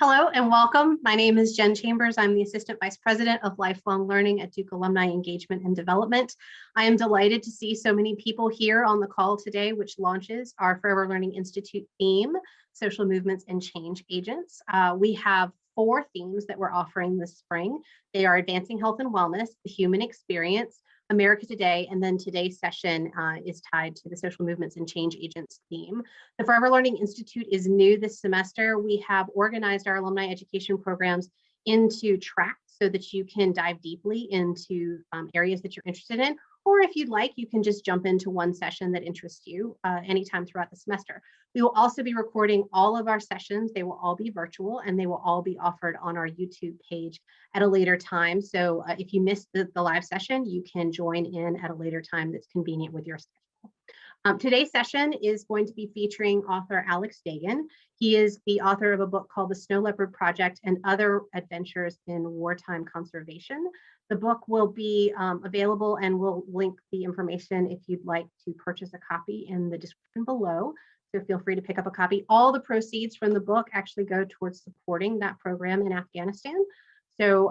Hello and welcome. My name is Jen Chambers. I'm the Assistant Vice President of Lifelong Learning at Duke Alumni Engagement and Development. I am delighted to see so many people here on the call today, which launches our Forever Learning Institute theme, Social Movements and Change Agents. We have 4 themes that we're offering this spring. They are Advancing Health and Wellness, the Human Experience, America Today, and then today's session is tied to the Social Movements and Change Agents theme. The Forever Learning Institute is new this semester. We have organized our alumni education programs into tracks so that you can dive deeply into areas that you're interested in, or if you'd like, you can just jump into one session that interests you anytime throughout the semester. We will also be recording all of our sessions. They will all be virtual and they will all be offered on our YouTube page at a later time. So if you missed the live session, you can join in at a later time that's convenient with your schedule. Today's session is going to be featuring author Alex Dehgan. He is the author of a book called The Snow Leopard Project and Other Adventures in Wartime Conservation. The book will be available, and we'll link the information if you'd like to purchase a copy in the description below. So feel free to pick up a copy. All the proceeds from the book actually go towards supporting that program in Afghanistan. So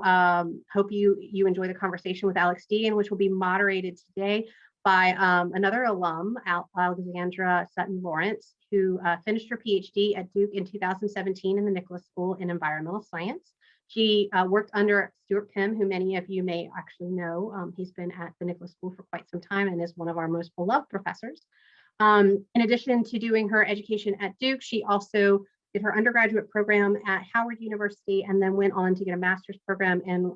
hope you enjoy the conversation with Alex Dehgan, which will be moderated today by another alum, Alexandra Sutton Lawrence, who finished her PhD at Duke in 2017 in the Nicholas School in Environmental Science. She worked under Stuart Pym, who many of you may actually know. He's been at the Nicholas School for quite some time and is one of our most beloved professors. In addition to doing her education at Duke, she also did her undergraduate program at Howard University and then went on to get a master's program in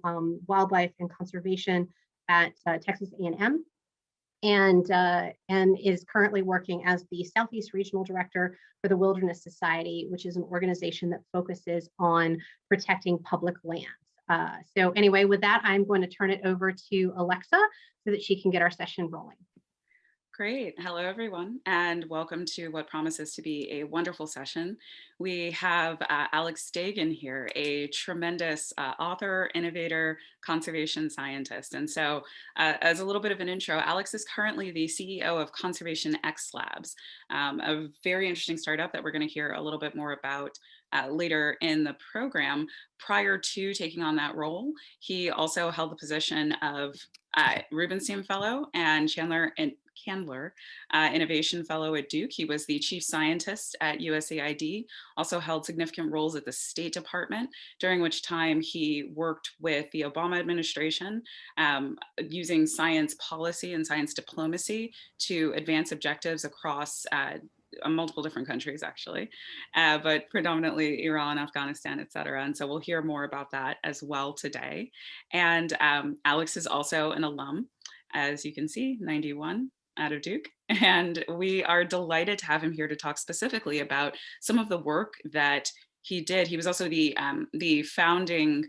wildlife and conservation at Texas A&M. And is currently working as the Southeast Regional Director for the Wilderness Society, which is an organization that focuses on protecting public lands. So anyway, with that, I'm going to turn it over to Alexa so that she can get our session rolling. Great. Hello, everyone, and welcome to what promises to be a wonderful session. We have Alex Dehgan here, a tremendous author, innovator, conservation scientist. And so as a little bit of an intro, Alex is currently the CEO of Conservation X Labs, a very interesting startup that we're going to hear a little bit more about later in the program. Prior to taking on that role, he also held the position of Rubenstein Fellow and Chanler Innovation Fellow at Duke. He was the chief scientist at USAID, also held significant roles at the State Department, during which time he worked with the Obama administration using science policy and science diplomacy to advance objectives across multiple different countries, actually, but predominantly Iran, Afghanistan, et cetera. And so we'll hear more about that as well today. And Alex is also an alum, as you can see, 91 out of Duke. And we are delighted to have him here to talk specifically about some of the work that he did. He was also the founding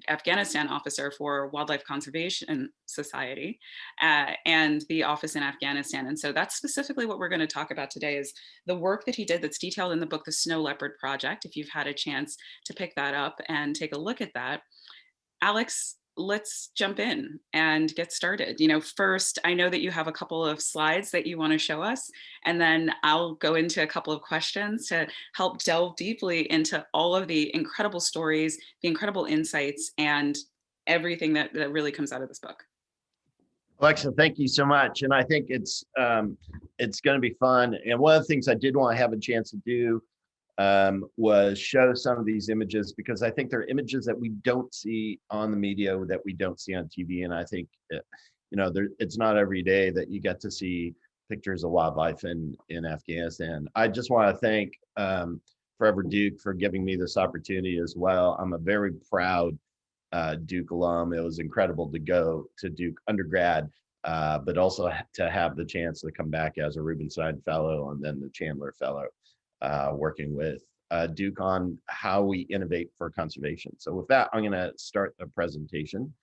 Afghanistan officer for Wildlife Conservation Society and the office in Afghanistan. And so that's specifically what we're going to talk about today, is the work that he did that's detailed in the book, The Snow Leopard Project, if you've had a chance to pick that up and take a look at that. Alex, let's jump in and get started. First, I know that you have a couple of slides that you want to show us, and then I'll go into a couple of questions to help delve deeply into all of the incredible stories, the incredible insights, and everything that really comes out of this book. Alexa, thank you so much. And I think it's going to be fun. And one of the things I did want to have a chance to do was show some of these images, because I think they're images that we don't see on the media, that we don't see on TV. And I think, it's not every day that you get to see pictures of wildlife in Afghanistan. I just want to thank Forever Duke for giving me this opportunity as well. I'm a very proud Duke alum. It was incredible to go to Duke undergrad, but also to have the chance to come back as a Rubenstein Fellow and then the Chanler Fellow, working with Duke on how we innovate for conservation. So with that, I'm going to start the presentation.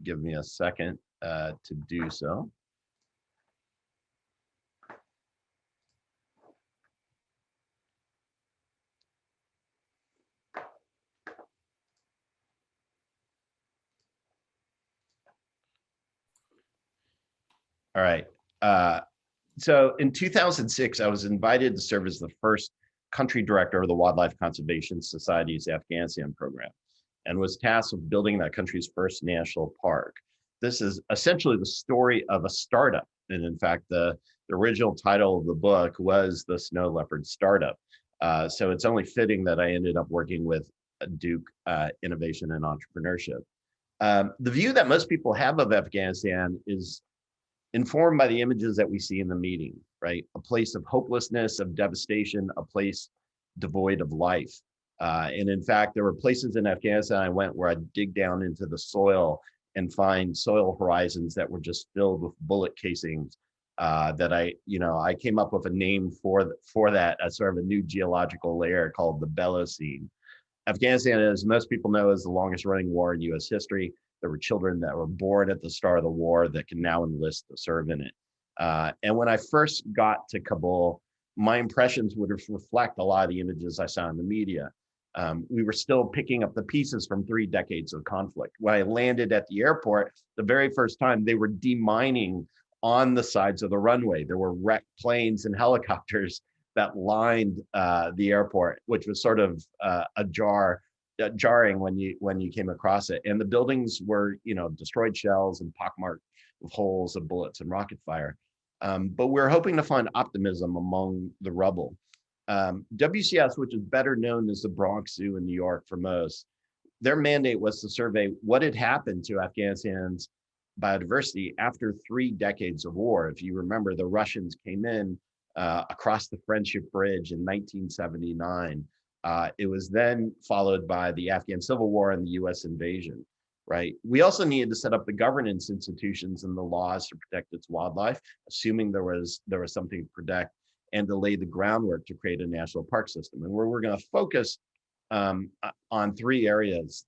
Give me a second to do so. All right. So in 2006, I was invited to serve as the first country director of the Wildlife Conservation Society's Afghanistan program and was tasked with building that country's first national park. This is essentially the story of a startup. And in fact, the original title of the book was The Snow Leopard Startup. So it's only fitting that I ended up working with Duke Innovation and Entrepreneurship. The view that most people have of Afghanistan is informed by the images that we see in the meeting, right? A place of hopelessness, of devastation, a place devoid of life. And in fact, there were places in Afghanistan I went where I'd dig down into the soil and find soil horizons that were just filled with bullet casings that I came up with a name for that as sort of a new geological layer called the Belocene. Afghanistan, as most people know, is the longest running war in US history. There were children that were born at the start of the war that can now enlist to serve in it. And when I first got to Kabul, my impressions would reflect a lot of the images I saw in the media. We were still picking up the pieces from 3 decades of conflict. When I landed at the airport, the very first time, they were demining on the sides of the runway. There were wrecked planes and helicopters that lined the airport, which was sort of jarring when you came across it. And the buildings were, destroyed shells and pockmarked with holes of bullets and rocket fire. But we're hoping to find optimism among the rubble. WCS, which is better known as the Bronx Zoo in New York for most, their mandate was to survey what had happened to Afghanistan's biodiversity after 3 decades of war. If you remember, the Russians came in across the Friendship Bridge in 1979. It was then followed by the Afghan Civil War and the US invasion, right? We also needed to set up the governance institutions and the laws to protect its wildlife, assuming there was something to protect, and to lay the groundwork to create a national park system. And where we're going to focus on 3 areas.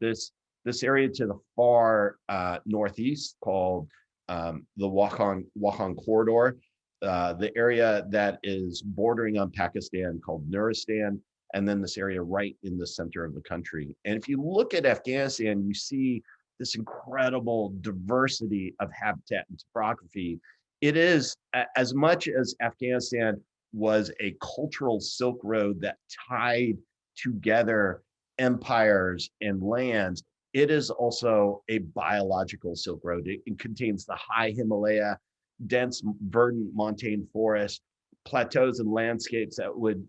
This area to the far northeast called the Wakhan Corridor, the area that is bordering on Pakistan called Nuristan, and then this area right in the center of the country. And if you look at Afghanistan, you see this incredible diversity of habitat and topography. It is, as much as Afghanistan was a cultural Silk Road that tied together empires and lands, it is also a biological Silk Road. It contains the high Himalaya, dense verdant montane forests, plateaus and landscapes that would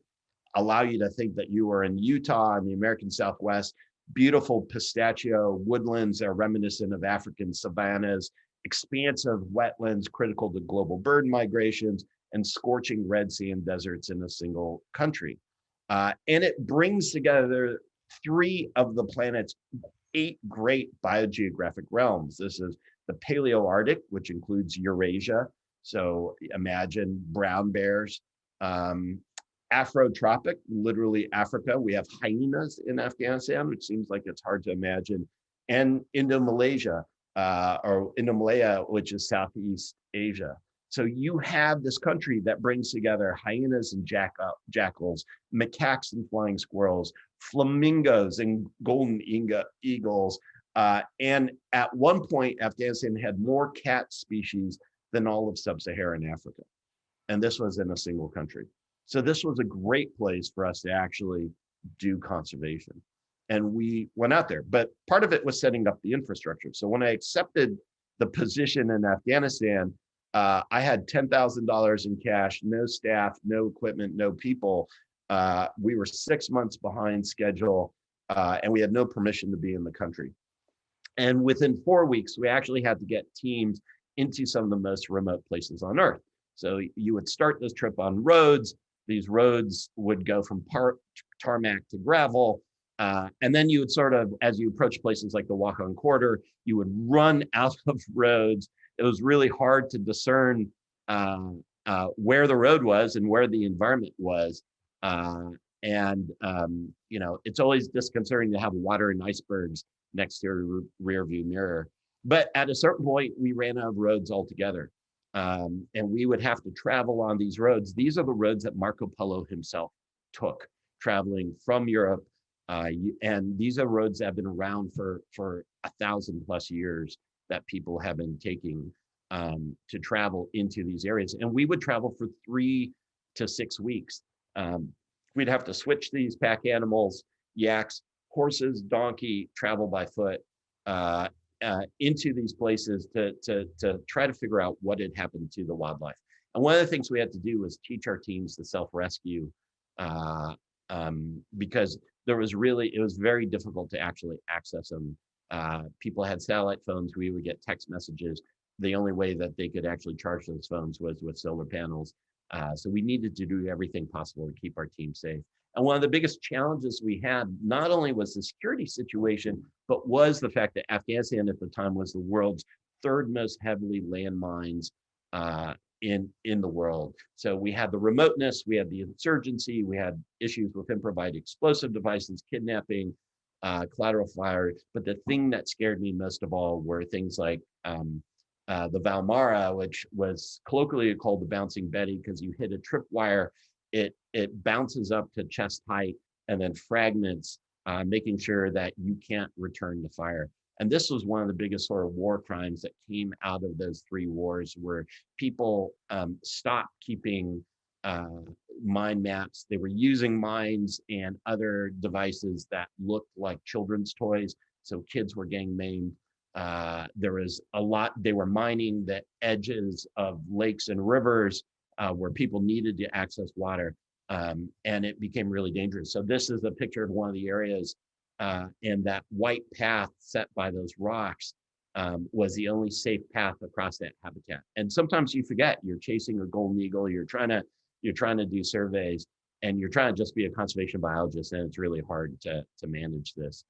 allow you to think that you were in Utah in the American Southwest, beautiful pistachio woodlands that are reminiscent of African savannas, expansive wetlands critical to global bird migrations, and scorching red sand deserts in a single country. And it brings together 3 of the planet's 8 great biogeographic realms. This is the Paleoarctic, which includes Eurasia. So imagine brown bears. Afrotropic, literally Africa. We have hyenas in Afghanistan, which seems like it's hard to imagine. And Indo-Malaya, which is Southeast Asia. So you have this country that brings together hyenas and jackals, macaques and flying squirrels, flamingos and golden eagles. And at one point, Afghanistan had more cat species than all of sub-Saharan Africa. And this was in a single country. So this was a great place for us to actually do conservation. And we went out there, but part of it was setting up the infrastructure. So when I accepted the position in Afghanistan, I had $10,000 in cash, no staff, no equipment, no people. We were 6 months behind schedule, and we had no permission to be in the country. And within 4 weeks, we actually had to get teams into some of the most remote places on Earth. So you would start this trip on roads. These roads would go from tarmac to gravel. And then you would sort of, as you approach places like the Wakhan Corridor, you would run out of roads. It was really hard to discern where the road was and where the environment was. It's always disconcerting to have water and icebergs next to your rear view mirror. But at a certain point, we ran out of roads altogether. And we would have to travel on these roads. These are the roads that Marco Polo himself took, traveling from Europe. And these are roads that have been around for 1,000+ years that people have been taking to travel into these areas. And we would travel for 3 to 6 weeks. we'd have to switch these pack animals, yaks, horses, donkey, travel by foot into these places to try to figure out what had happened to the wildlife. And one of the things we had to do was teach our teams to self-rescue because it was very difficult to actually access them. People had satellite phones. We would get text messages. The only way that they could actually charge those phones was with solar panels. So we needed to do everything possible to keep our team safe. And one of the biggest challenges we had not only was the security situation, but was the fact that Afghanistan at the time was the world's third most heavily landmines in the world. So we had the remoteness, we had the insurgency, we had issues with improvised explosive devices, kidnapping, collateral fire. But the thing that scared me most of all were things like the Valmara, which was colloquially called the bouncing Betty, because you hit a tripwire, it bounces up to chest height and then fragments, making sure that you can't return the fire. And this was one of the biggest sort of war crimes that came out of those three wars, where people stopped keeping mine maps. They were using mines and other devices that looked like children's toys. So kids were getting maimed. There was a lot, they were mining the edges of lakes and rivers where people needed to access water. And it became really dangerous. So this is a picture of one of the areas, and that white path set by those rocks was the only safe path across that habitat. And sometimes you forget you're chasing a golden eagle, you're trying to do surveys, and you're trying to just be a conservation biologist, and it's really hard to manage this.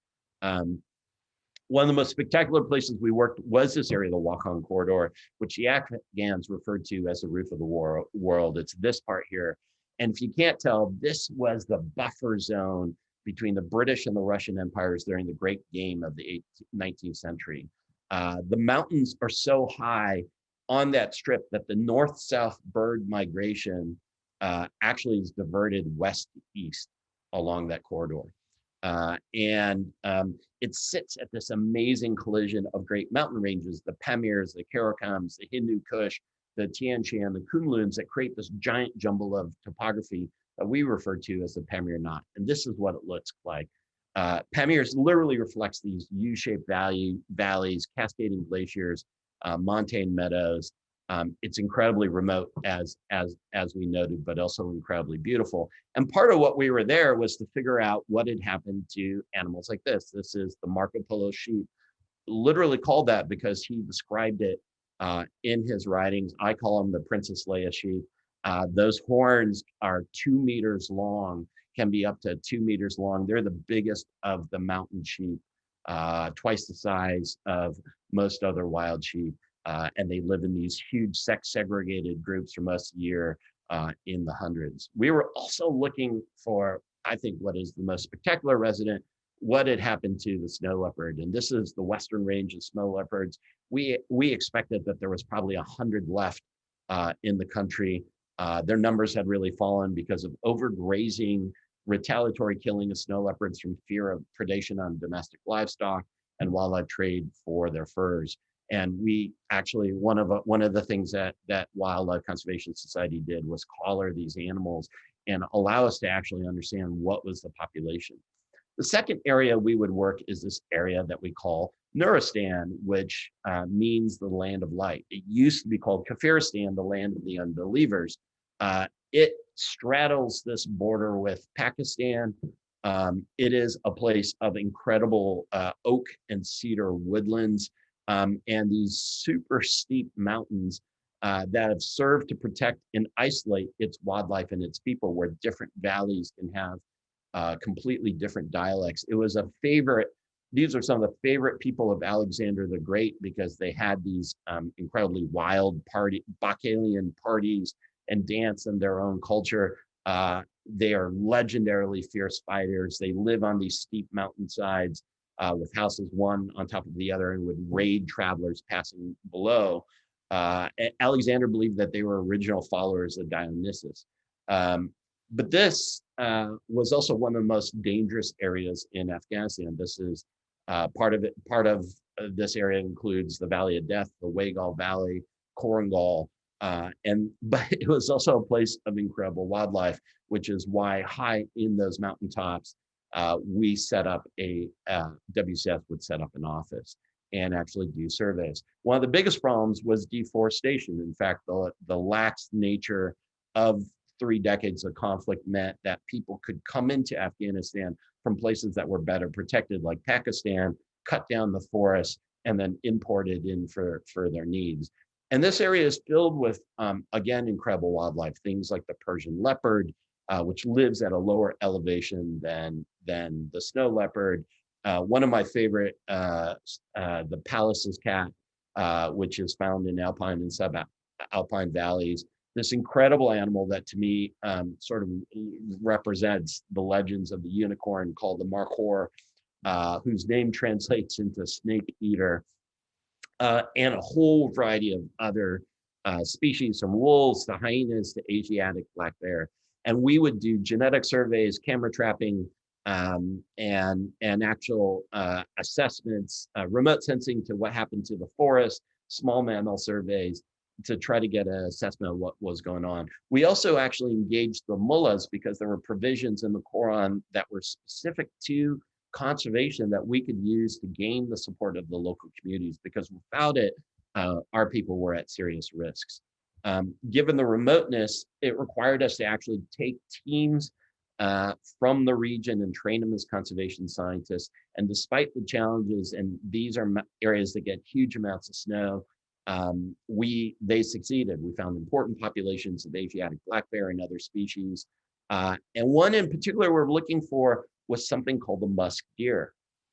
One of the most spectacular places we worked was this area, the Wakhan corridor, which the Afghans referred to as the roof of the world. It's this part here. And if you can't tell, this was the buffer zone between the British and the Russian empires during the Great Game of the 19th century. The mountains are so high on that strip that the north-south bird migration actually is diverted west-east along that corridor. It sits at this amazing collision of great mountain ranges, the Pamirs, the Karakams, the Hindu Kush, the Tian Shan, the Kunluns, that create this giant jumble of topography that we refer to as the Pamir Knot. And this is what it looks like. Pamirs literally reflects these U-shaped valleys, cascading glaciers, montane meadows. It's incredibly remote, as we noted, but also incredibly beautiful. And part of what we were there was to figure out what had happened to animals like this. This is the Marco Polo sheep, literally called that because he described it in his writings. I call them the Princess Leia sheep. Those horns are 2 meters long, can be up to 2 meters long. They're the biggest of the mountain sheep, twice the size of most other wild sheep. And they live in these huge sex-segregated groups for most of the year in the hundreds. We were also looking for, I think, what is the most spectacular resident, what had happened to the snow leopard. And this is the western range of snow leopards. We expected that there was probably 100 left in the country. Their numbers had really fallen because of overgrazing, retaliatory killing of snow leopards from fear of predation on domestic livestock and wildlife trade for their furs. And we actually, one of the things that Wildlife Conservation Society did was collar these animals and allow us to actually understand what was the population. The second area we would work is this area that we call Nuristan, which means the land of light. It used to be called Kafiristan, the land of the unbelievers. It straddles this border with Pakistan. It is a place of incredible oak and cedar woodlands. And these super steep mountains that have served to protect and isolate its wildlife and its people, where different valleys can have completely different dialects. It was a favorite, these are some of the favorite people of Alexander the Great, because they had these incredibly wild Bacchanalian parties and dance in their own culture. They are legendarily fierce fighters. They live on these steep mountainsides. With houses one on top of the other, and would raid travelers passing below. Alexander believed that they were original followers of Dionysus. But this was also one of the most dangerous areas in Afghanistan. This is part of this area includes the Valley of Death, the Waigal Valley, Korangal, but it was also a place of incredible wildlife, which is why high in those mountaintops, we set up WCS would set up an office and actually do surveys. One of the biggest problems was deforestation. In fact, the lax nature of 3 decades of conflict meant that people could come into Afghanistan from places that were better protected, like Pakistan, cut down the forest, and then import it in for their needs. And this area is filled with, again, incredible wildlife, things like the Persian leopard, which lives at a lower elevation than the snow leopard. One of my favorite, the Pallas's cat, which is found in alpine and subalpine valleys. This incredible animal that to me sort of represents the legends of the unicorn called the Markhor, whose name translates into snake eater, and a whole variety of other species, from wolves to hyenas to Asiatic black bear. And we would do genetic surveys, camera trapping, and actual assessments, remote sensing to what happened to the forest, small mammal surveys, to try to get an assessment of what was going on. We also actually engaged the mullahs because there were provisions in the Quran that were specific to conservation that we could use to gain the support of the local communities, because without it, our people were at serious risks. Given the remoteness, it required us to actually take teams from the region and train them as conservation scientists. And despite the challenges, and these are areas that get huge amounts of snow, they succeeded. We found important populations of Asiatic black bear and other species. And one in particular we're looking for was something called the musk deer.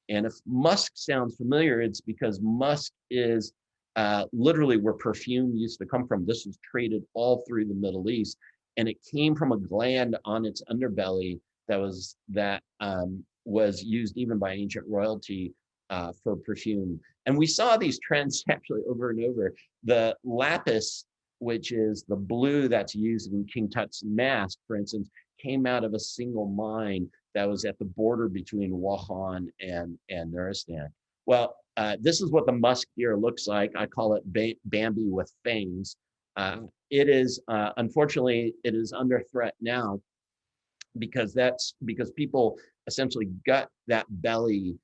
And if musk sounds familiar, it's because musk is literally where perfume used to come from. This was traded all through the Middle East, and it came from a gland on its underbelly that was used even by ancient royalty for perfume. And we saw these trends actually over and over. The lapis, which is the blue that's used in King Tut's mask, for instance, came out of a single mine that was at the border between Wuhan and Nuristan. Well, this is what the musk deer looks like. I call it Bambi with fangs. It is, unfortunately, it is under threat now because people essentially gut that belly,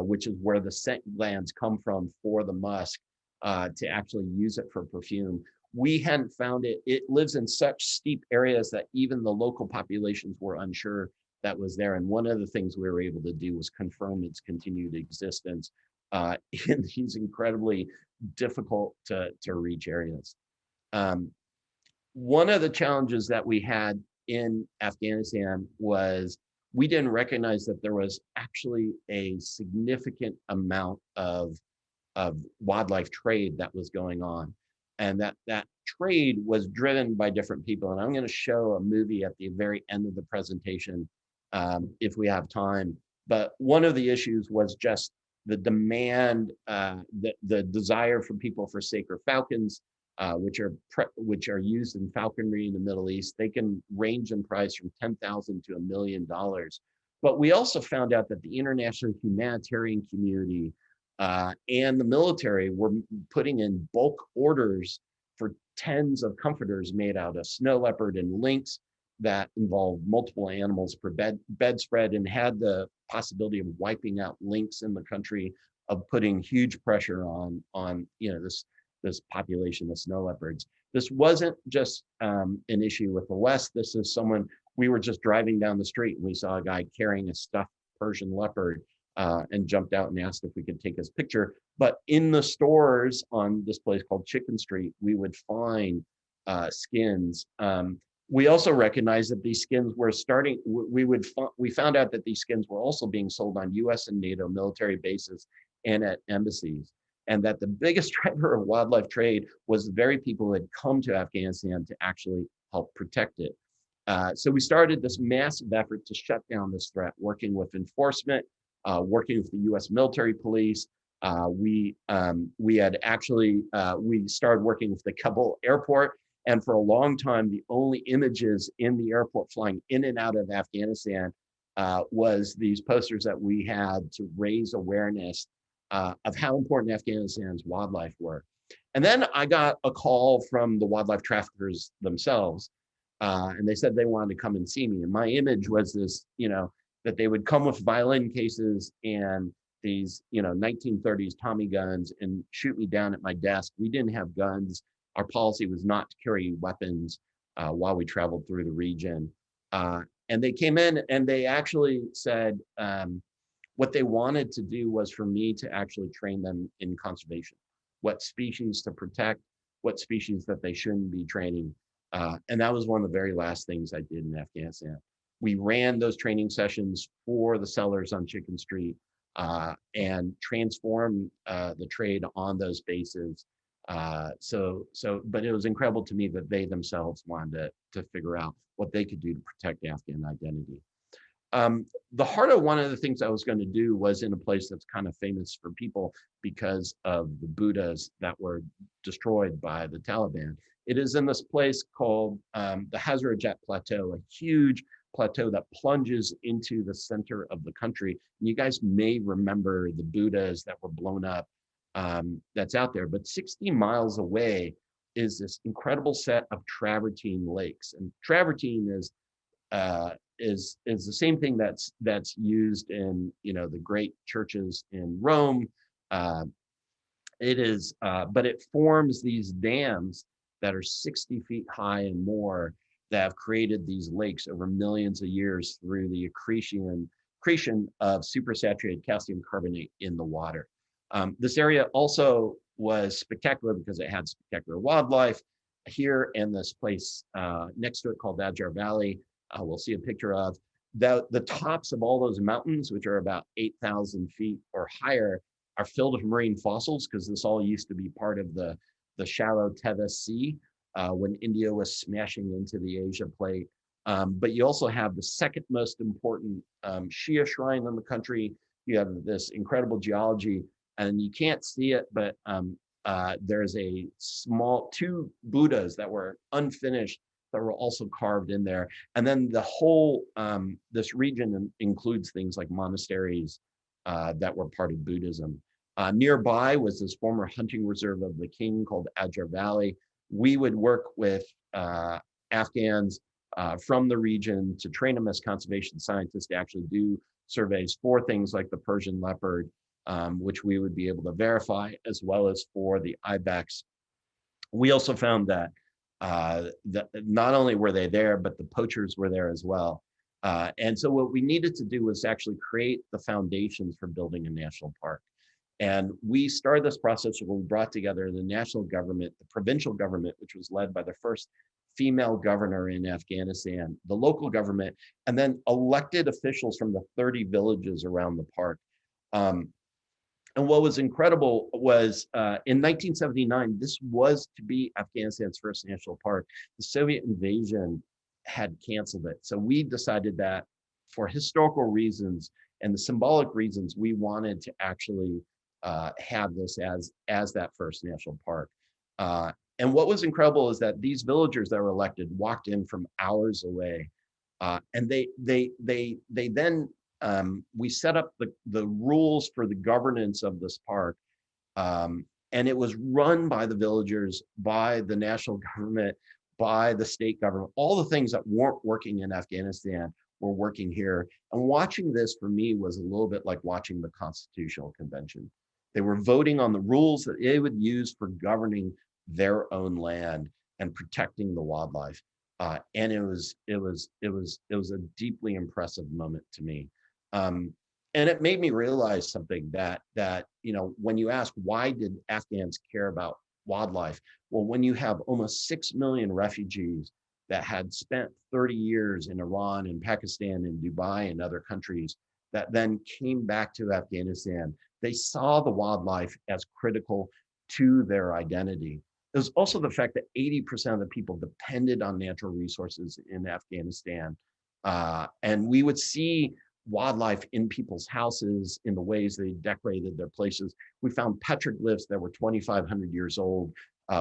which is where the scent glands come from for the musk, to actually use it for perfume. We hadn't found it. It lives in such steep areas that even the local populations were unsure that was there. And one of the things we were able to do was confirm its continued existence in these incredibly difficult to reach areas. One of the challenges that we had in Afghanistan was we didn't recognize that there was actually a significant amount of wildlife trade that was going on. And that trade was driven by different people. And I'm going to show a movie at the very end of the presentation if we have time. But one of the issues was just the demand, the desire for people for sacred falcons, which are used in falconry in the Middle East. They can range in price from $10,000 to $1 million. But we also found out that the international humanitarian community and the military were putting in bulk orders for tens of comforters made out of snow leopard and lynx that involved multiple animals per bedspread, and had the possibility of wiping out lynx in the country, of putting huge pressure on this population of snow leopards. This wasn't just an issue with the West. This is we were just driving down the street and we saw a guy carrying a stuffed Persian leopard and jumped out and asked if we could take his picture. But in the stores on this place called Chicken Street, we would find skins. We also recognized that these skins were we found out that these skins were also being sold on US and NATO military bases and at embassies. And that the biggest driver of wildlife trade was the very people who had come to Afghanistan to actually help protect it. So we started this massive effort to shut down this threat, working with enforcement, working with the US military police. We started working with the Kabul airport. And for a long time, the only images in the airport flying in and out of Afghanistan was these posters that we had to raise awareness of how important Afghanistan's wildlife were. And then I got a call from the wildlife traffickers themselves. And they said they wanted to come and see me. And my image was this, that they would come with violin cases and these, 1930s Tommy guns and shoot me down at my desk. We didn't have guns. Our policy was not to carry weapons while we traveled through the region. And they came in and they actually said what they wanted to do was for me to actually train them in conservation, what species to protect, what species that they shouldn't be training. And that was one of the very last things I did in Afghanistan. We ran those training sessions for the sellers on Chicken Street and transformed the trade on those bases. But it was incredible to me that they themselves wanted to figure out what they could do to protect Afghan identity. The heart of one of the things I was going to do was in a place that's kind of famous for people because of the Buddhas that were destroyed by the Taliban. It is in this place called the Hazarajat Plateau, a huge plateau that plunges into the center of the country. And you guys may remember the Buddhas that were blown up that's out there, but 60 miles away is this incredible set of travertine lakes. And travertine is the same thing that's used in the great churches in Rome. It is, but it forms these dams that are 60 feet high and more that have created these lakes over millions of years through the accretion of supersaturated calcium carbonate in the water. This area also was spectacular because it had spectacular wildlife. Here in this place next to it called Adjar Valley, we'll see a picture of the tops of all those mountains, which are about 8,000 feet or higher, are filled with marine fossils because this all used to be part of the shallow Tethys Sea when India was smashing into the Asia plate. But you also have the second most important Shia shrine in the country. You have this incredible geology, and you can't see it, but there's a small 2 Buddhas that were unfinished that were also carved in there. And then the whole, this region includes things like monasteries that were part of Buddhism. Nearby was this former hunting reserve of the king called Adjar Valley. We would work with Afghans from the region to train them as conservation scientists to actually do surveys for things like the Persian leopard, which we would be able to verify, as well as for the ibex. We also found that not only were they there, but the poachers were there as well. And so what we needed to do was actually create the foundations for building a national park. And we started this process where we brought together the national government, the provincial government, which was led by the first female governor in Afghanistan, the local government, and then elected officials from the 30 villages around the park. And what was incredible was in 1979, this was to be Afghanistan's first national park. The Soviet invasion had canceled it. So we decided that for historical reasons and the symbolic reasons, we wanted to actually have this as that first national park. And what was incredible is that these villagers that were elected walked in from hours away, and they then we set up the rules for the governance of this park, and it was run by the villagers, by the national government, by the state government. All the things that weren't working in Afghanistan were working here. And watching this for me was a little bit like watching the Constitutional Convention. They were voting on the rules that they would use for governing their own land and protecting the wildlife. And it was a deeply impressive moment to me. And it made me realize something that when you ask why did Afghans care about wildlife? Well, when you have almost 6 million refugees that had spent 30 years in Iran and Pakistan and Dubai and other countries that then came back to Afghanistan, they saw the wildlife as critical to their identity. There's also the fact that 80% of the people depended on natural resources in Afghanistan. And we would see wildlife in people's houses, in the ways they decorated their places. We found petroglyphs that were 2,500 years old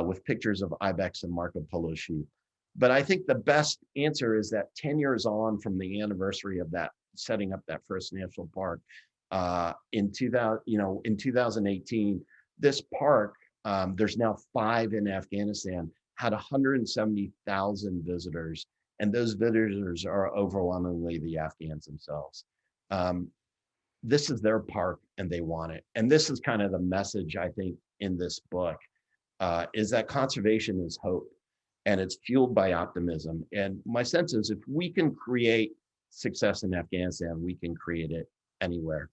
with pictures of ibex and Marco Polo sheep. But I think the best answer is that 10 years on from the anniversary of that, setting up that first national park, in 2018, this park, there's now 5 in Afghanistan, had 170,000 visitors. And those visitors are overwhelmingly the Afghans themselves. This is their park and they want it. And this is kind of the message, I think, in this book, is that conservation is hope and it's fueled by optimism. And my sense is if we can create success in Afghanistan, we can create it anywhere.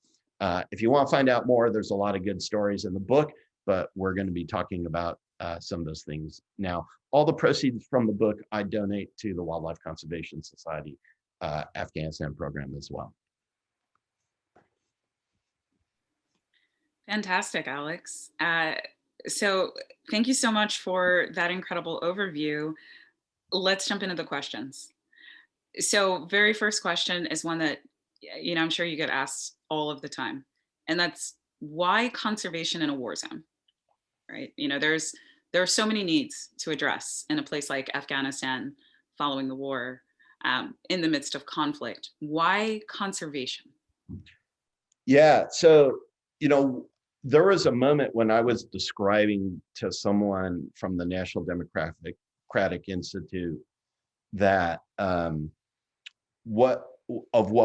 If you want to find out more, there's a lot of good stories in the book, but we're going to be talking about some of those things now. All the proceeds from the book, I donate to the Wildlife Conservation Society Afghanistan program as well. Fantastic, Alex. So thank you so much for that incredible overview. Let's jump into the questions. So very first question is one that, I'm sure you get asked all of the time, and that's why conservation in a war zone, right? There are so many needs to address in a place like Afghanistan following the war, in the midst of conflict. Why conservation? Yeah, so, there was a moment when I was describing to someone from the National Democratic Institute that what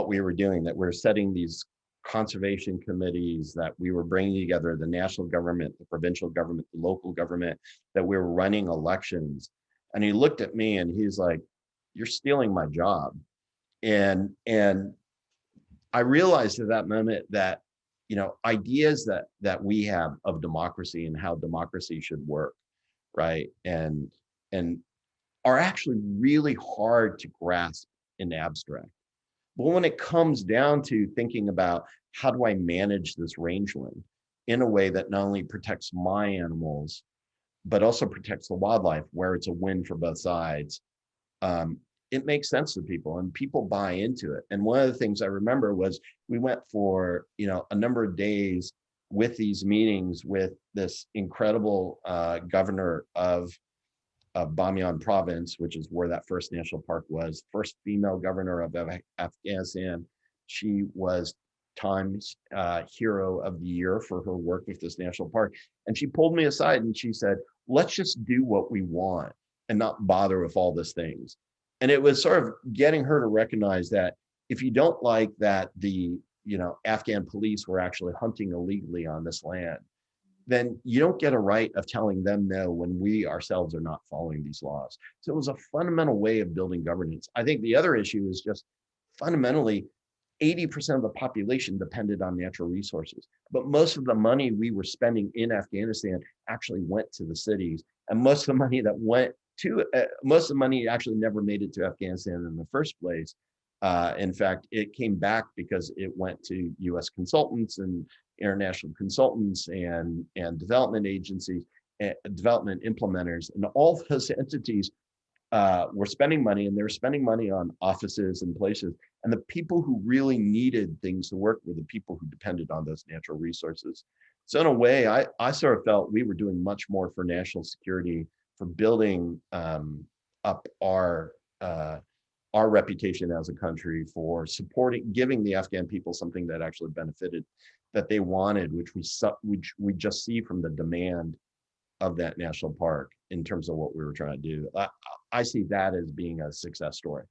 we were doing, that we're setting these conservation committees, that we were bringing together the national government, the provincial government, the local government, that we were running elections. And he looked at me and he's like, "You're stealing my job." And I realized at that moment that, ideas that we have of democracy and how democracy should work, right? And are actually really hard to grasp in abstract. But when it comes down to thinking about how do I manage this rangeland in a way that not only protects my animals, but also protects the wildlife, where it's a win for both sides, it makes sense to people and people buy into it. And one of the things I remember was we went for, a number of days with these meetings with this incredible governor of Bamiyan province, which is where that first national park was, first female governor of Afghanistan. She was Times Hero of the Year for her work with this national park. And she pulled me aside and she said, "Let's just do what we want and not bother with all these things." And it was sort of getting her to recognize that if you don't like that the Afghan police were actually hunting illegally on this land, then you don't get a right of telling them no when we ourselves are not following these laws. So it was a fundamental way of building governance. I think the other issue is just fundamentally 80% of the population depended on natural resources, but most of the money we were spending in Afghanistan actually went to the cities, and most of the money that went to most of the money actually never made it to Afghanistan in the first place. In fact, it came back because it went to U.S. consultants and international consultants and development agencies, development implementers, and all those entities were spending money, and they were spending money on offices and places. And the people who really needed things to work were the people who depended on those natural resources. So in a way, I sort of felt we were doing much more for national security, for building up our reputation as a country, for supporting, giving the Afghan people something that actually benefited, that they wanted, which we just see from the demand of that national park in terms of what we were trying to do. I see that as being a success story.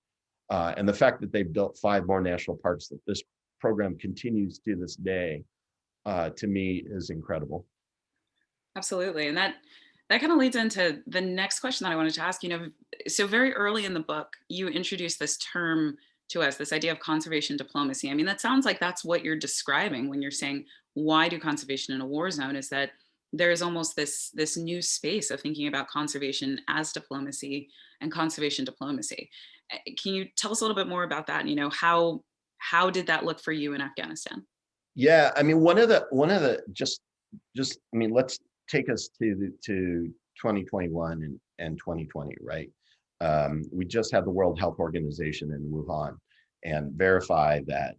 And the fact that they've built 5 more national parks, that this program continues to this day, to me is incredible. Absolutely. And that kind of leads into the next question that I wanted to ask. So very early in the book, you introduced this term to us, this idea of conservation diplomacy. I mean, that sounds like that's what you're describing when you're saying, why do conservation in a war zone, is that there's almost this new space of thinking about conservation as diplomacy and conservation diplomacy. Can you tell us a little bit more about that? How did that look for you in Afghanistan? Yeah, I mean, one of the just I mean, let's take us to 2021 and 2020, right? We just had the World Health Organization in Wuhan and verify that,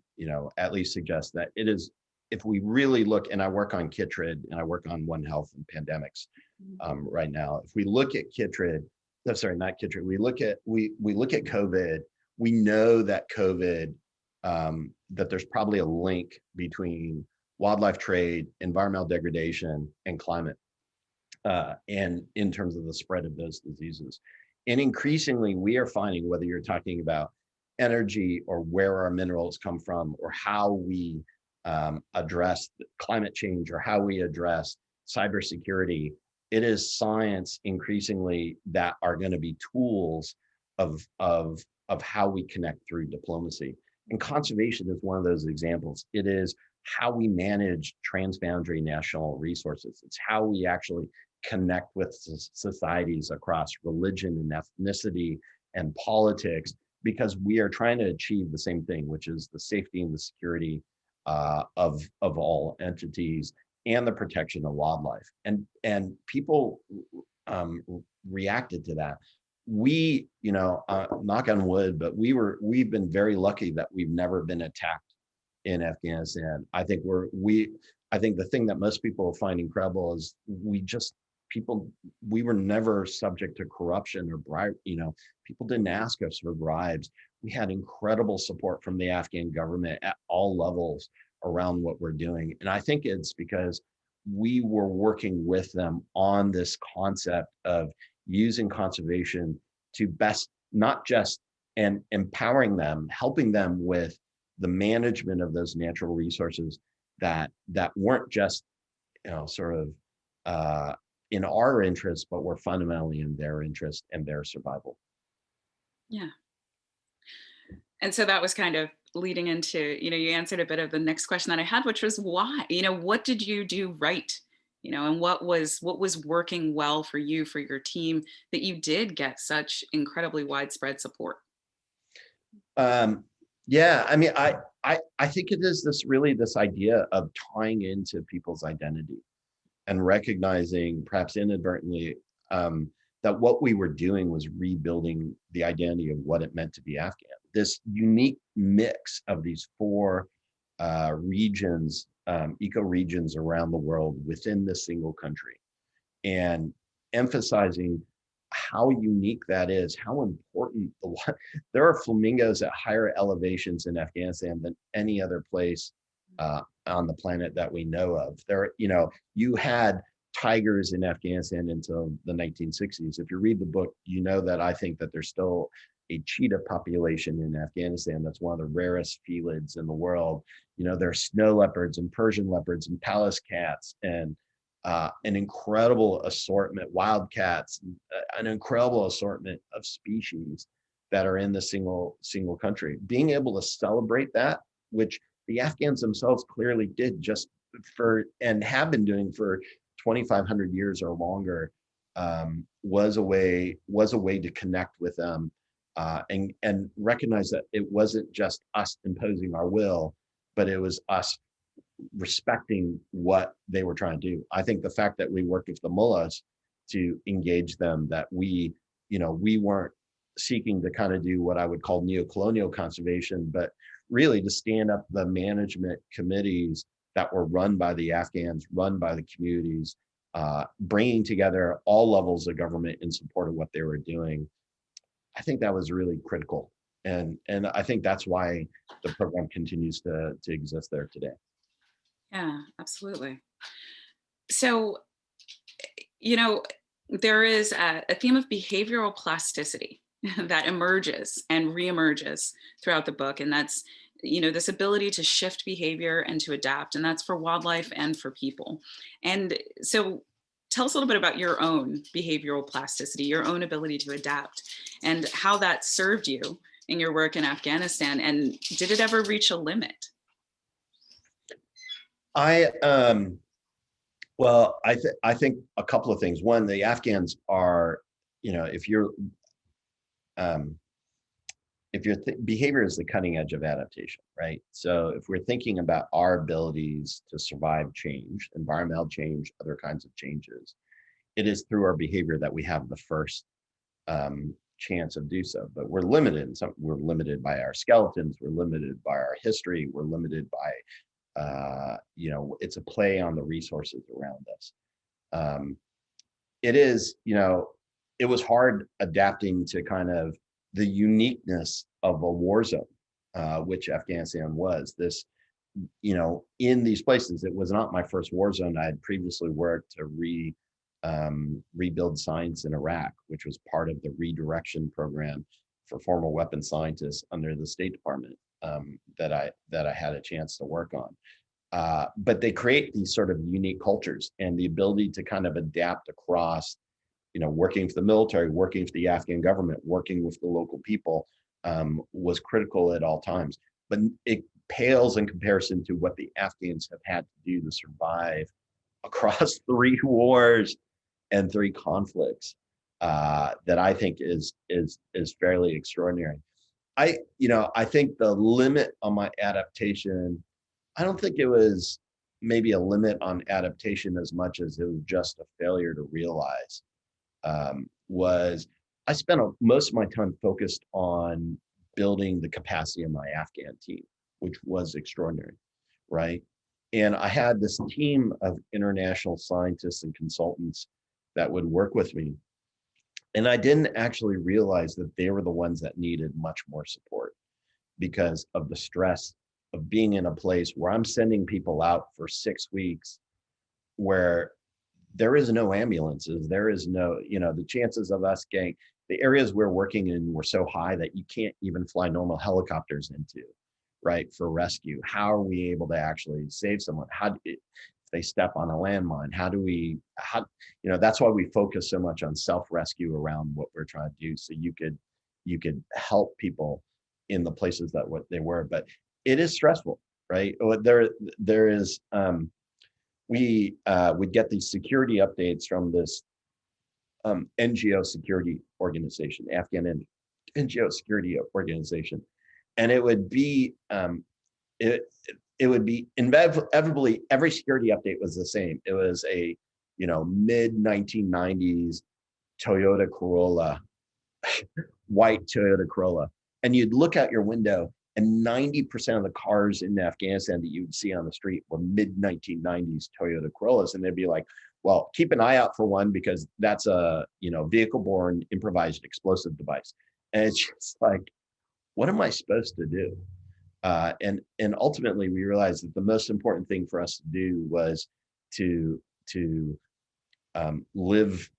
at least suggest that it is, if we really look, and I work on Kitrid and I work on One Health and pandemics right now. If we look at Kitrid, not Kitrid, we look at COVID, we know that COVID, that there's probably a link between wildlife trade, environmental degradation, and climate, and in terms of the spread of those diseases. And increasingly, we are finding, whether you're talking about energy or where our minerals come from, or how we address climate change, or how we address cybersecurity, it is science increasingly that are going to be tools of how we connect through diplomacy. And conservation is one of those examples. It is how we manage transboundary national resources. It's how we actually connect with societies across religion and ethnicity and politics, because we are trying to achieve the same thing, which is the safety and the security of all entities and the protection of wildlife. And people reacted to that. We, knock on wood, but we've been very lucky that we've never been attacked in Afghanistan. I think I think the thing that most people find incredible is we were never subject to corruption or bribe. People didn't ask us for bribes. We had incredible support from the Afghan government at all levels around what we're doing. And I think it's because we were working with them on this concept of using conservation to best, not just, and empowering them, helping them with the management of those natural resources that weren't just, sort of in our interest, but were fundamentally in their interest and their survival. Yeah. And so that was kind of leading into, you answered a bit of the next question that I had, which was why, what did you do right? And what was working well for you, for your team, that you did get such incredibly widespread support? Yeah, I mean, I think it is this idea of tying into people's identity and recognizing, perhaps inadvertently, that what we were doing was rebuilding the identity of what it meant to be Afghan. This unique mix of these four regions, eco-regions around the world within this single country, and emphasizing how unique that is, how important there are flamingos at higher elevations in Afghanistan than any other place on the planet that we know of. You had tigers in Afghanistan until the 1960s. If you read the book, you know that I think that there's still a cheetah population in Afghanistan that's one of the rarest felids in the world. There's snow leopards and Persian leopards and Pallas cats and an incredible assortment, wildcats, an incredible assortment of species that are in the single country. Being able to celebrate that, which the Afghans themselves clearly did just and have been doing for 2,500 years or longer, was a way to connect with them and recognize that it wasn't just us imposing our will, but it was us respecting what they were trying to do. I think the fact that we worked with the mullahs to engage them, that we weren't seeking to kind of do what I would call neo-colonial conservation, but really to stand up the management committees that were run by the Afghans, run by the communities, bringing together all levels of government in support of what they were doing. I think that was really critical. And I think that's why the program continues to exist there today. Yeah, absolutely. So, there is a theme of behavioral plasticity that emerges and reemerges throughout the book. And that's, this ability to shift behavior and to adapt. And that's for wildlife and for people. And so tell us a little bit about your own behavioral plasticity, your own ability to adapt, and how that served you in your work in Afghanistan. And did it ever reach a limit? Well, I think a couple of things. One, the Afghans are, behavior is the cutting edge of adaptation, right? So if we're thinking about our abilities to survive change, environmental change, other kinds of changes, it is through our behavior that we have the first chance of do so. But we're limited. We're limited by our skeletons. We're limited by our history. We're limited by it's a play on the resources around us. It was hard adapting to kind of the uniqueness of a war zone, which Afghanistan was. This, in these places, it was not my first war zone. I had previously worked to rebuild science in Iraq, which was part of the redirection program for former weapons scientists under the State Department, that I had a chance to work on. But they create these sort of unique cultures, and the ability to kind of adapt across, working for the military, working for the Afghan government, working with the local people, was critical at all times. But it pales in comparison to what the Afghans have had to do to survive across 3 wars and 3 conflicts, that I think is fairly extraordinary. I think the limit on my adaptation, I don't think it was maybe a limit on adaptation as much as it was just a failure to realize, was I spent most of my time focused on building the capacity of my Afghan team, which was extraordinary, right? And I had this team of international scientists and consultants that would work with me. And I didn't actually realize that they were the ones that needed much more support because of the stress of being in a place where I'm sending people out for 6 weeks, where there is no ambulances, there is no, the chances of us getting, the areas we're working in were so high that you can't even fly normal helicopters into, right, for rescue. How are we able to actually save someone? If they step on a landmine, that's why we focus so much on self-rescue around what we're trying to do, so you could help people in the places that what they were. But it is stressful, right? There is, we would get these security updates from this NGO security organization, Afghan NGO security organization, and it would be it would be inevitably every security update was the same. It was a mid 1990s Toyota Corolla, white Toyota Corolla, and you'd look out your window, and 90% of the cars in Afghanistan that you would see on the street were mid 1990s Toyota Corollas, and they'd be like, well, keep an eye out for one because that's a vehicle-borne improvised explosive device. And it's just like, what am I supposed to do? And ultimately, we realized that the most important thing for us to do was to live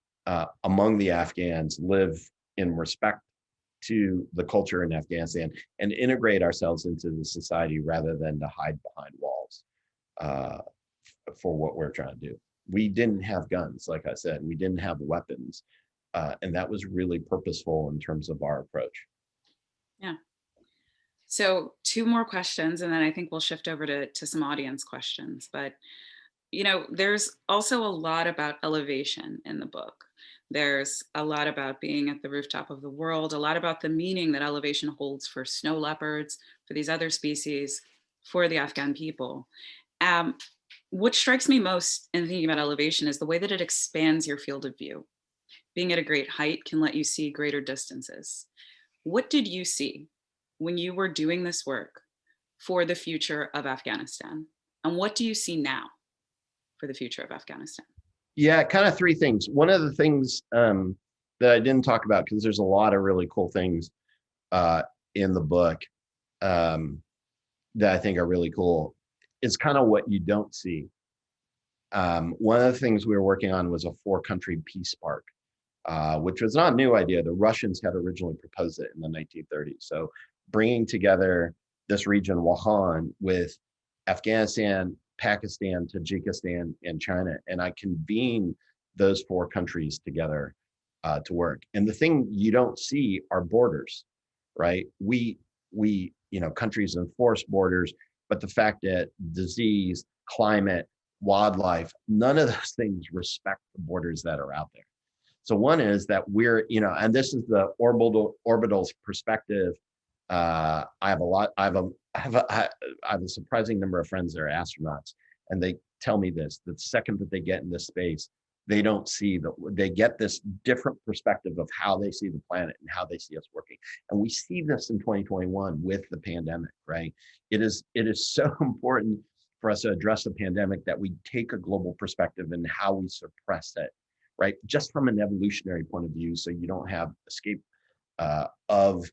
among the Afghans, live in respect to the culture in Afghanistan, and integrate ourselves into the society rather than to hide behind walls for what we're trying to do. We didn't have guns, like I said, we didn't have weapons, and that was really purposeful in terms of our approach. Yeah. So 2 more questions, and then I think we'll shift over to some audience questions. But, there's also a lot about elevation in the book. There's a lot about being at the rooftop of the world, a lot about the meaning that elevation holds for snow leopards, for these other species, for the Afghan people. What strikes me most in thinking about elevation is the way that it expands your field of view. Being at a great height can let you see greater distances. What did you see when you were doing this work for the future of Afghanistan? And what do you see now for the future of Afghanistan? Yeah, kind of 3 things. One of the things that I didn't talk about, because there's a lot of really cool things in the book that I think are really cool, is kind of what you don't see. One of the things we were working on was a 4-country peace park, which was not a new idea. The Russians had originally proposed it in the 1930s. So bringing together this region, Wuhan, with Afghanistan, Pakistan, Tajikistan, and China, and I convened those 4 countries together to work. And the thing you don't see are borders, right? We countries enforce borders, but the fact that disease, climate, wildlife, none of those things respect the borders that are out there. So one is that we're, and this is the orbital's perspective. I have a surprising number of friends that are astronauts, and they tell me this: the second that they get into space, they don't see they get this different perspective of how they see the planet and how they see us working. And we see this in 2021 with the pandemic, right? It is so important for us to address the pandemic that we take a global perspective in how we suppress it, right? Just from an evolutionary point of view, so you don't have escape of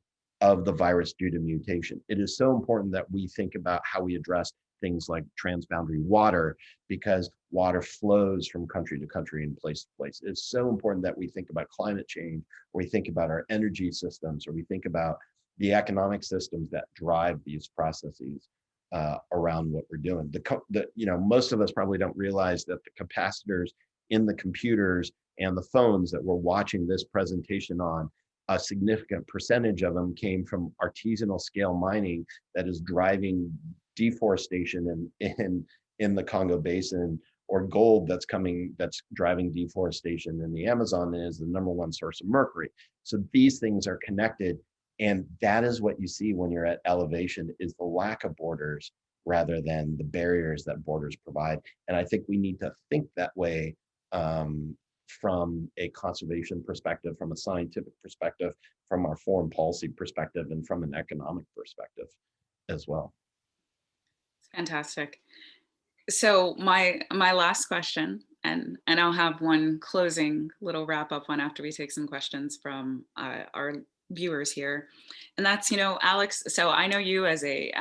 the virus due to mutation. It is so important that we think about how we address things like transboundary water, because water flows from country to country and place to place. It's so important that we think about climate change, or we think about our energy systems, or we think about the economic systems that drive these processes around what we're doing. Most of us probably don't realize that the capacitors in the computers and the phones that we're watching this presentation on, a significant percentage of them came from artisanal scale mining that is driving deforestation in the Congo Basin, or gold that's driving deforestation in the Amazon, and is the #1 source of mercury. So these things are connected, and that is what you see when you're at elevation, is the lack of borders rather than the barriers that borders provide. And I think we need to think that way from a conservation perspective, from a scientific perspective, from our foreign policy perspective, and from an economic perspective as well. It's fantastic. So my last question, and I'll have one closing little wrap up one after we take some questions from our viewers here, and that's, Alex, so I know you as a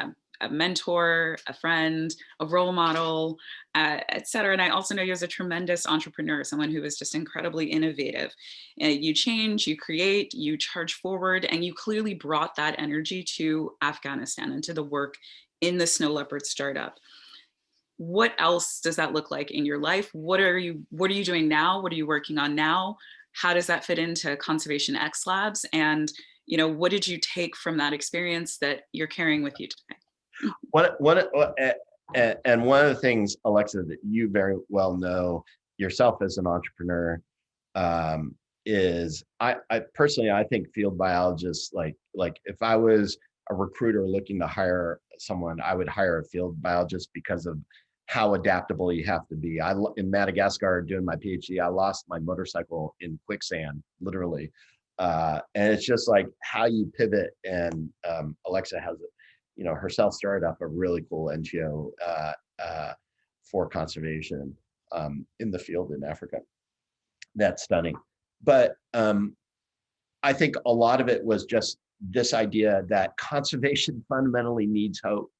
mentor, a friend, a role model, et cetera. And I also know you as a tremendous entrepreneur, someone who is just incredibly innovative. You change, you create, you charge forward, and you clearly brought that energy to Afghanistan and to the work in the Snow Leopard startup. What else does that look like in your life? What are you doing now? What are you working on now? How does that fit into Conservation X Labs? And what did you take from that experience that you're carrying with you today? And one of the things, Alexa, that you very well know yourself as an entrepreneur, is I personally, I think field biologists, like if I was a recruiter looking to hire someone, I would hire a field biologist because of how adaptable you have to be. In Madagascar doing my PhD, I lost my motorcycle in quicksand, literally. And it's just like how you pivot. And Alexa has herself started up a really cool NGO for conservation in the field in Africa. That's stunning. But I think a lot of it was just this idea that conservation fundamentally needs hope,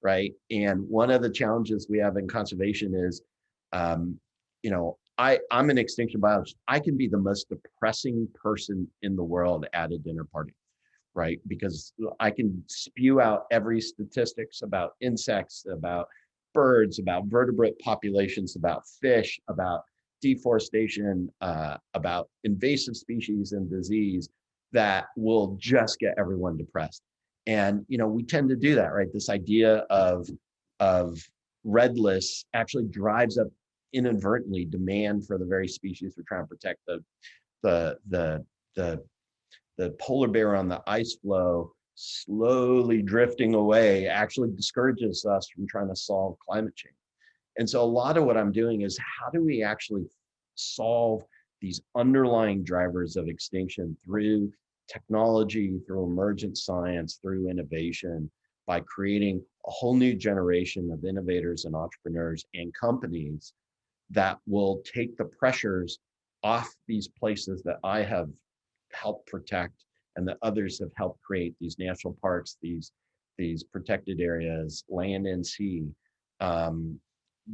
right? And one of the challenges we have in conservation is, I'm an extinction biologist. I can be the most depressing person in the world at a dinner party, right? Because I can spew out every statistics about insects, about birds, about vertebrate populations, about fish, about deforestation, about invasive species and disease that will just get everyone depressed. And we tend to do that, right? This idea of red lists actually drives up inadvertently demand for the very species we're trying to protect. The polar bear on the ice floe slowly drifting away actually discourages us from trying to solve climate change. And so a lot of what I'm doing is, how do we actually solve these underlying drivers of extinction through technology, through emergent science, through innovation, by creating a whole new generation of innovators and entrepreneurs and companies that will take the pressures off these places that I have helped protect and that others have helped create, these national parks, these protected areas, land and sea,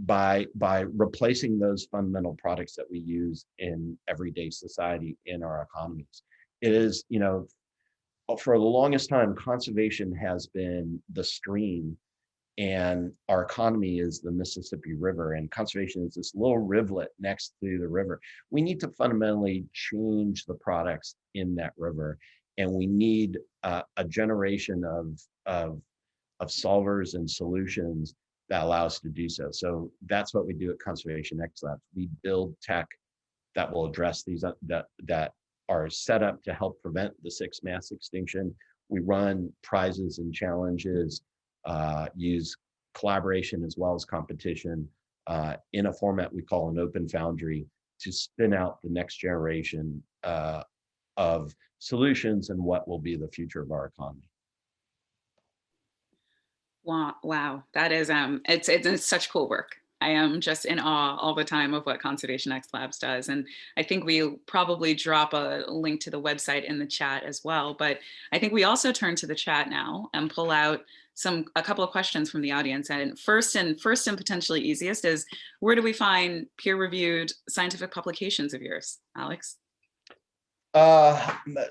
by replacing those fundamental products that we use in everyday society in our economies. It is, for the longest time, conservation has been the stream, and our economy is the Mississippi River, and conservation is this little rivulet next to the river. We need to fundamentally change the products in that river, and we need a generation of solvers and solutions that allow us to do so. So that's what we do at Conservation X Labs. We build tech that will address these, that are set up to help prevent the 6th mass extinction. We run prizes and challenges, use collaboration as well as competition in a format we call an open foundry, to spin out the next generation of solutions and what will be the future of our economy. Wow, that is it's such cool work. I am just in awe all the time of what Conservation X Labs does. And I think we'll probably drop a link to the website in the chat as well. But I think we also turn to the chat now and pull out a couple of questions from the audience. And first and potentially easiest is, where do we find peer-reviewed scientific publications of yours, Alex?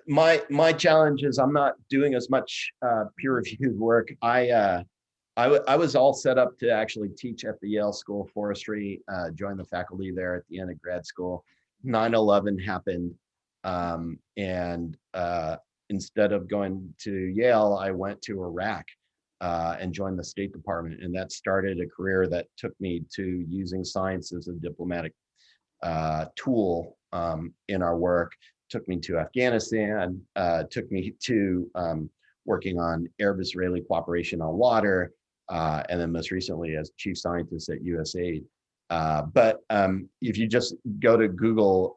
My challenge is I'm not doing as much peer-reviewed work. I was all set up to actually teach at the Yale School of Forestry, joined the faculty there at the end of grad school. 9/11 happened, and instead of going to Yale, I went to Iraq and joined the State Department, and that started a career that took me to using science as a diplomatic tool in our work. Took me to Afghanistan, took me to working on Arab-Israeli cooperation on water, and then most recently as chief scientist at USAID. But if you just go to Google,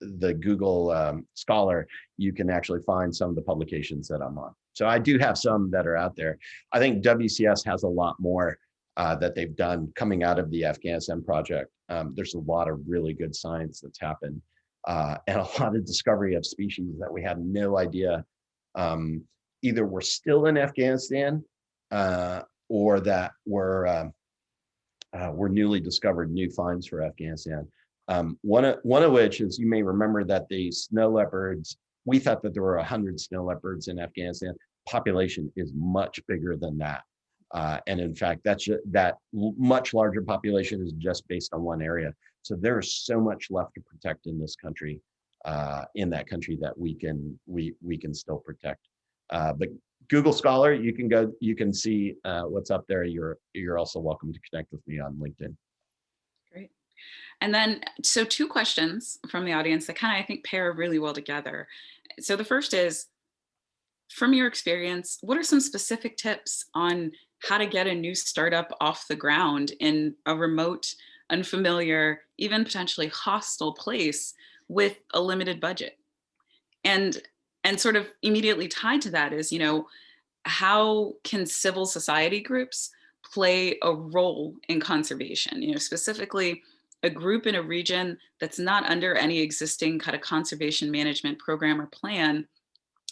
the Google Scholar, you can actually find some of the publications that I'm on. So I do have some that are out there. I think WCS has a lot more that they've done coming out of the Afghanistan project. There's a lot of really good science that's happened, and a lot of discovery of species that we had no idea either were still in Afghanistan or that were newly discovered new finds for Afghanistan. One of which is, you may remember that the snow leopards, we thought that there were 100 snow leopards in Afghanistan. Population is much bigger than that. And in fact, that much larger population is just based on one area. So there is so much left to protect in this country, that we can still protect. But Google Scholar, you can go, you can see what's up there. You're also welcome to connect with me on LinkedIn. Great. And then, so 2 questions from the audience that kind of, I think, pair really well together. So the first is, from your experience, what are some specific tips on how to get a new startup off the ground in a remote, unfamiliar, even potentially hostile place with a limited budget? And sort of immediately tied to that is, how can civil society groups play a role in conservation? Specifically a group in a region that's not under any existing kind of conservation management program or plan.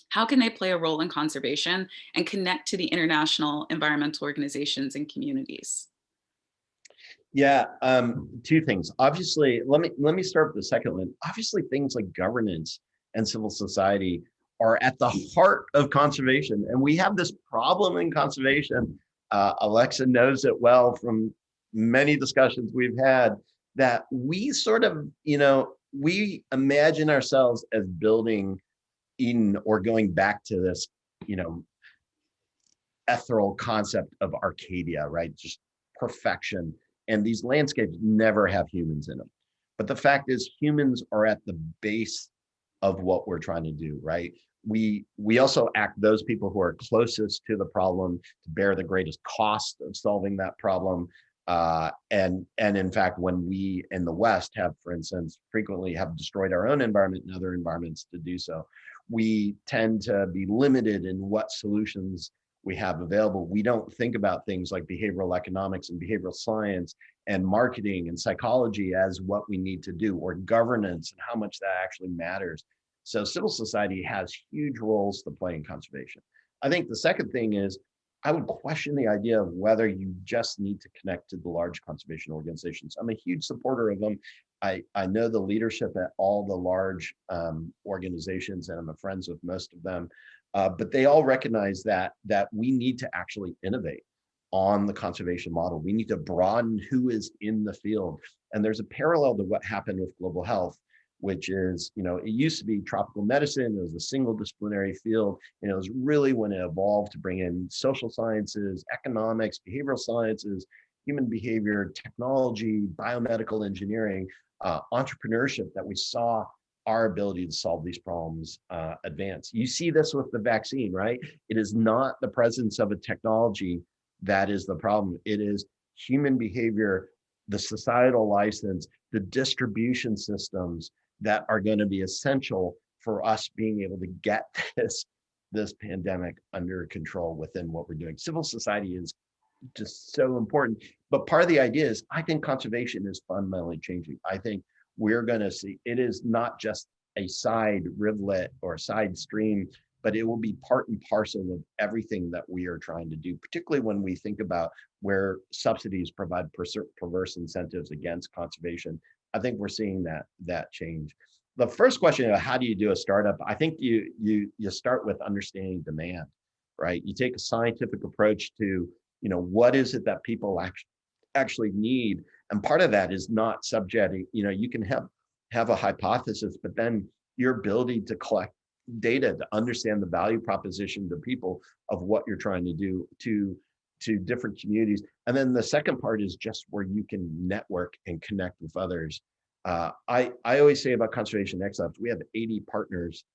How can they play a role in conservation and connect to the international environmental organizations and communities? Yeah, 2 things. Obviously, let me start with the second one. Obviously, things like governance and civil society are at the heart of conservation, and we have this problem in conservation. Alexa knows it well from many discussions we've had, that we sort of, we imagine ourselves as building Eden, or going back to this, ethereal concept of Arcadia, right? Just perfection. And these landscapes never have humans in them. But the fact is, humans are at the base of what we're trying to do, right? We also act those people who are closest to the problem to bear the greatest cost of solving that problem. And in fact, when we in the West have, for instance, frequently have destroyed our own environment and other environments to do so, we tend to be limited in what solutions we have available. We don't think about things like behavioral economics and behavioral science and marketing and psychology as what we need to do, or governance and how much that actually matters. So civil society has huge roles to play in conservation. I think the second thing is, I would question the idea of whether you just need to connect to the large conservation organizations. I'm a huge supporter of them. I know the leadership at all the large organizations, and I'm friends with most of them. But they all recognize that we need to actually innovate on the conservation model. We need to broaden who is in the field. And there's a parallel to what happened with global health, which is, it used to be tropical medicine. It was a single disciplinary field. And it was really when it evolved to bring in social sciences, economics, behavioral sciences, human behavior, technology, biomedical engineering, entrepreneurship, that we saw our ability to solve these problems advance. You see this with the vaccine, right? It is not the presence of a technology that is the problem. It is human behavior, the societal license, the distribution systems that are going to be essential for us being able to get this pandemic under control within what we're doing. Civil society is just so important. But part of the idea is I think conservation is fundamentally changing. I think we're going to see it is not just a side rivulet or side stream, but it will be part and parcel of everything that we are trying to do, particularly when we think about where subsidies provide perverse incentives against conservation. I think we're seeing that change. The first question of how do you do a startup? I think you start with understanding demand, right? You take a scientific approach to, what is it that people actually need, and part of that is not subjecting. You can have a hypothesis, but then your ability to collect data to understand the value proposition to people of what you're trying to do to different communities. And then the second part is just where you can network and connect with others. I always say about Conservation Next Labs, we have 80 partners,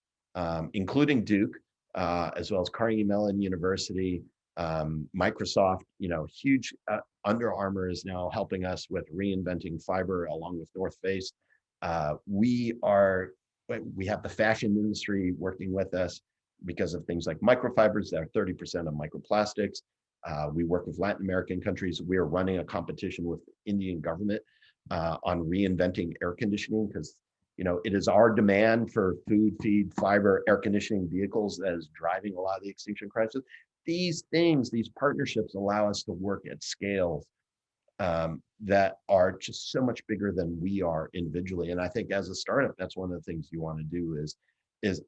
including Duke, as well as Carnegie Mellon University, Microsoft, huge. Under Armour is now helping us with reinventing fiber along with North Face. We have the fashion industry working with us because of things like microfibers that are 30% of microplastics. We work with Latin American countries. We are running a competition with the Indian government on reinventing air conditioning because, it is our demand for food, feed, fiber, air conditioning vehicles that is driving a lot of the extinction crisis. These partnerships allow us to work at scales that are just so much bigger than we are individually. And I think as a startup, that's one of the things you want to do is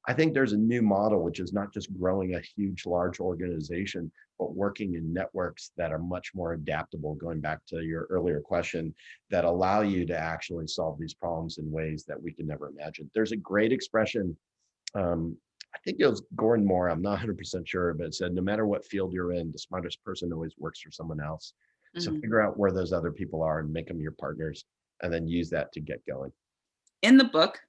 I think there's a new model, which is not just growing a huge, large organization, but working in networks that are much more adaptable, going back to your earlier question, that allow you to actually solve these problems in ways that we can never imagine. There's a great expression, I think it was Gordon Moore, I'm not 100% sure, but it said, no matter what field you're in, the smartest person always works for someone else. So figure out where those other people are and make them your partners, and then use that to get going. In the book,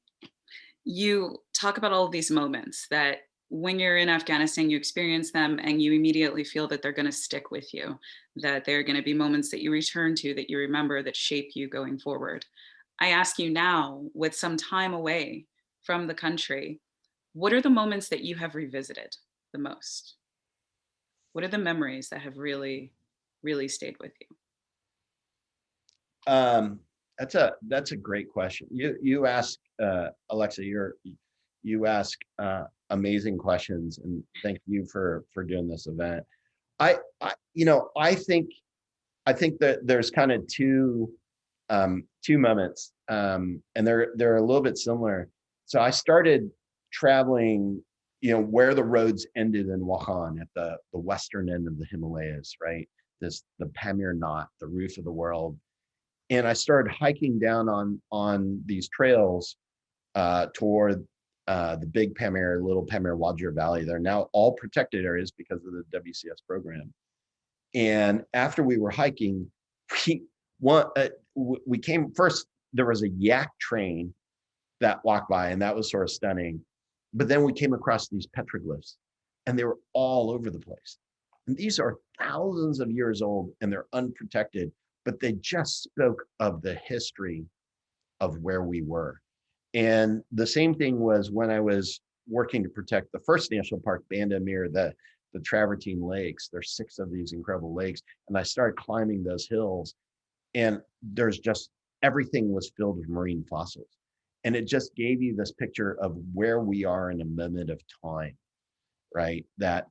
you talk about all of these moments that when you're in Afghanistan, you experience them and you immediately feel that they're going to stick with you, that they're going to be moments that you return to, that you remember, that shape you going forward. I ask you now, with some time away from the country, what are the moments that you have revisited the most? What are the memories that have really, really stayed with you? That's a great question. You ask, Alexa, you ask amazing questions, and thank you for doing this event. I think that there's kind of two moments, and they're a little bit similar. So I started traveling, where the roads ended in Wakhan at the western end of the Himalayas, right? The Pamir Knot, the roof of the world. And I started hiking down on these trails toward the Big Pamir, Little Pamir, Wajir Valley. They're now all protected areas because of the WCS program. And after we were hiking, we came first, there was a yak train that walked by, and that was sort of stunning. But then we came across these petroglyphs, and they were all over the place. And these are thousands of years old, and they're unprotected, but they just spoke of the history of where we were. And the same thing was when I was working to protect the first national park, Band-e-Amir, the Travertine Lakes. There's 6 of these incredible lakes. And I started climbing those hills, and there's just, everything was filled with marine fossils. And it just gave you this picture of where we are in a moment of time, right? That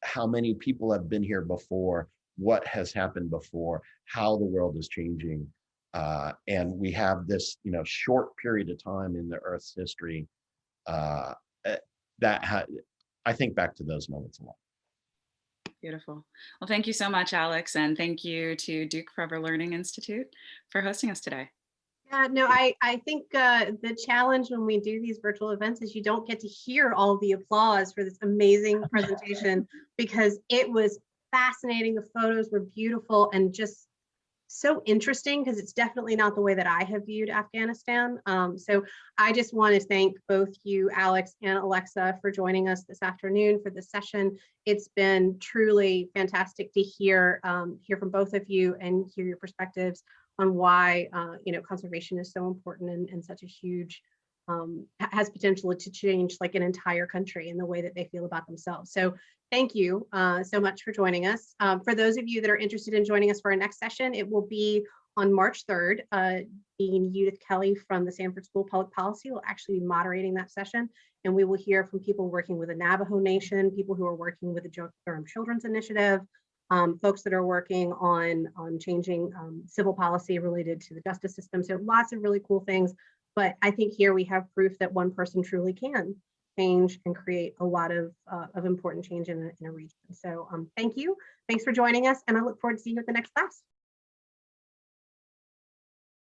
how many people have been here before, what has happened before, how the world is changing. And we have this, short period of time in the Earth's history I think back to those moments a lot. Beautiful. Well, thank you so much, Alex. And thank you to Duke Forever Learning Institute for hosting us today. Yeah, no, I think the challenge when we do these virtual events is you don't get to hear all the applause for this amazing presentation, because it was fascinating. The photos were beautiful and just so interesting, because it's definitely not the way that I have viewed Afghanistan. So I just want to thank both you, Alex and Alexa, for joining us this afternoon for this session. It's been truly fantastic to hear from both of you and hear your perspectives on why conservation is so important and such a huge has potential to change like an entire country in the way that they feel about themselves. So thank you so much for joining us. For those of you that are interested in joining us for our next session, it will be on March 3rd. Dean Judith Kelly from the Sanford School of Public Policy will actually be moderating that session. And we will hear from people working with the Navajo Nation, people who are working with the Durham Children's Initiative, folks that are working on changing civil policy related to the justice system. So lots of really cool things. But I think here we have proof that one person truly can change and create a lot of important change in a region. So thank you. Thanks for joining us. And I look forward to seeing you at the next class.